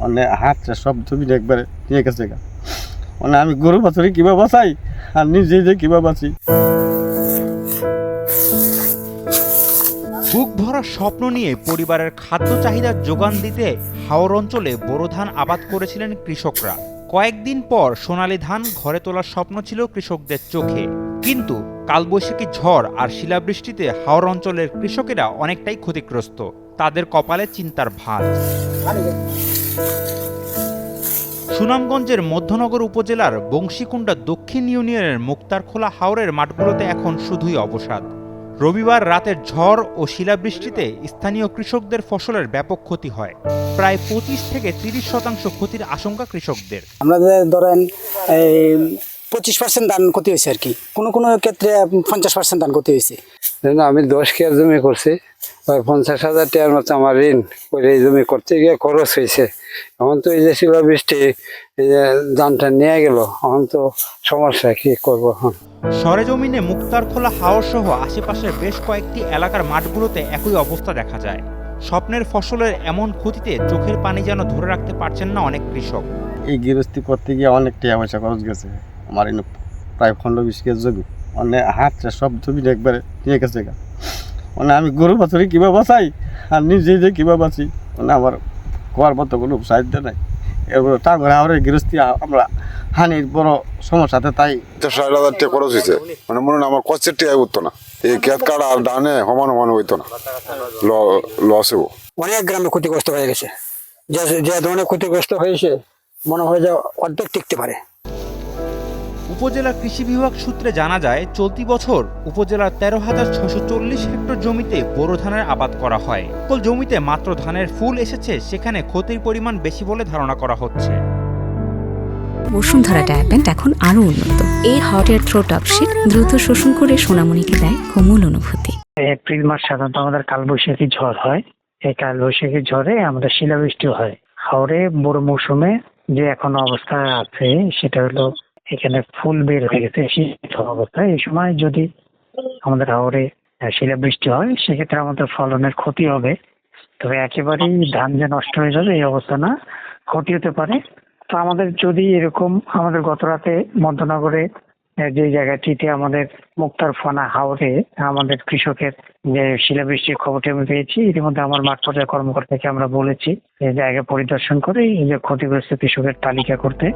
মানে হাতটা সব জমি একবারে নিয়ে গেছে গা। মানে আমি গরু বাছুরি কিভাবে বাঁচাই আর নিজে যে কিভাবে বাঁচি। বুক ভরা স্বপ্ন নিয়ে পরিবারের খাদ্য চাহিদার যোগান দিতে হাওর অঞ্চলে বোরো ধান আবাদ করেছিলেন কৃষকরা। কয়েকদিন পর সোনালী ধান ঘরে তোলার স্বপ্ন ছিল কৃষকদের চোখে, কিন্তু কালবৈশাখী ঝড় আর শিলাবৃষ্টিতে হাওর অঞ্চলের কৃষকেরা অনেকটাই ক্ষতিগ্রস্ত। তাদের কপালে চিন্তার ভাঁজ। সুনামগঞ্জের মধ্যনগর উপজেলার বংশীকুণ্ডা দক্ষিণ ইউনিয়নের মুক্তারখোলা হাওরের মাঠগুলোতে এখন শুধুই অবসাদ। রবিবার রাতের ঝড় ও শিলাবৃষ্টিতে স্থানীয় কৃষকদের ফসলের ব্যাপক ক্ষতি হয়। প্রায় 25 থেকে 30% ক্ষতির আশঙ্কা কৃষকদের। আমাদের ধরেন এই 25% ধান ক্ষতি হয়েছে আর কি, কোনো কোনো ক্ষেত্রে 50% ধান ক্ষতি হয়েছে। আমি 10 কেয়ার জমি করছি, 50,000 টাকার মতো আমার ঋণ করে এই জমি করতে গিয়ে খরচ হয়েছে। এখন তো এই যে শিলাবৃষ্টি এই যে ধানটা নিয়ে গেল, এখন তো সমস্যা, কি করবো এখন। সরেজমিনে মুক্তারখোলা হাওর সহ আশেপাশের বেশ কয়েকটি এলাকার মাঠগুলোতে একই অবস্থা দেখা যায়। স্বপ্নের ফসলের এমন ক্ষতিতে চোখের পানি যেন ধরে রাখতে পারছেন না অনেক কৃষক। এই গৃহস্থী করতে গিয়ে অনেক টাকা পয়সা খরচ গেছে আমার, এনে প্রায় 15-20 কেজি জমি। মানে হাতটা সব জমি একবারে নিয়ে গেছে গা। মানে আমি গরু বাছুরি কীভাবে বাঁচাই আর নিজে যে কীভাবে বাঁচি, মানে আমার কোয়ার মতো কোনো সাহায্য নাই। এরপরে তারপরে আমার গৃহস্থী আমরা হানির বড় সমস্যাতে তাই 60,000 টাকা খরচ হয়েছে। মানে মনে হয় আমার কষ্টের টাকা উঠতো না, এই ক্ষেত কাটা আর ডানে সমান সমান হইতো না, লস হবো। অনেক গ্রামে ক্ষতিগ্রস্ত হয়ে গেছে, যে ধরনের ক্ষতিগ্রস্ত হয়েছে মনে হয় যে অর্ধেক টিকতে পারে। উপজেলা কৃষি বিভাগ সূত্রে জানা যায়, চলতি বছর উপজেলার 13,640 হেক্টর জমিতে বোরো ধানের আবাদ করা হয়। সকল জমিতে মাত্র ধানের ফুল এসেছে, সেখানে ক্ষতির পরিমাণ বেশি বলে ধারণা করা হচ্ছে। বসুন্ধরা ডায়াপেন্ট এখন আরো উন্নত। এই hot air through top sheet দ্রুত শোষণ করে সোনামণিকে দেয় কোমল অনুভূতি। এপ্রিল মাস সাধারণত আমাদের কালবৈশাখী ঝড় হয়। এই কালবৈশাখী ঝড়ে আমাদের শিলাবৃষ্টি হয়। হাওরে বড় মৌসুমে যে এখন অবস্থা আছে সেটা হলো এখানে ফুল বের হয়ে গেছে শীত অবস্থায়। এই সময় যদি আমাদের হাওরে শিলাবৃষ্টি হয় সেক্ষেত্রে আমাদের ফলনের ক্ষতি হবে। তবে একেবারেই ধান যে নষ্ট হয়ে যাবে এই অবস্থা না, ক্ষতি হতে পারে। তো আমাদের যদি এরকম, আমাদের গত রাতে মধ্যনগরে যে জায়গাটিতে আমাদের মুক্তারখোলা হাওরে আমাদের কৃষকের যে শিলাবৃষ্টির খবরটি আমি পেয়েছি, ইতিমধ্যে আমার মাঠ পর্যায়ে কর্মকর্তাকে আমরা বলেছি এই জায়গা পরিদর্শন করে এই যে ক্ষতিগ্রস্ত কৃষকের তালিকা করতে।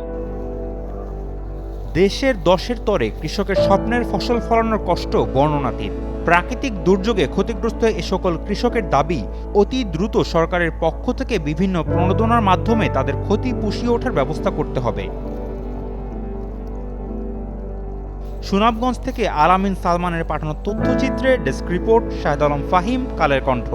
দেশের 10-এর তরে কৃষকের স্বপ্নের ফসল ফলানোর কষ্ট বর্ণনাতীত। প্রাকৃতিক দুর্যোগে ক্ষতিগ্রস্ত এ সকল কৃষকের দাবি, অতি দ্রুত সরকারের পক্ষ থেকে বিভিন্ন প্রণোদনার মাধ্যমে তাদের ক্ষতি পুষিয়ে ওঠার ব্যবস্থা করতে হবে। সুনামগঞ্জ থেকে আলামিন সালমানের পাঠানো তথ্যচিত্রে ডেস্ক রিপোর্ট, শাহেদ আলম ফাহিম, কালের কণ্ঠ।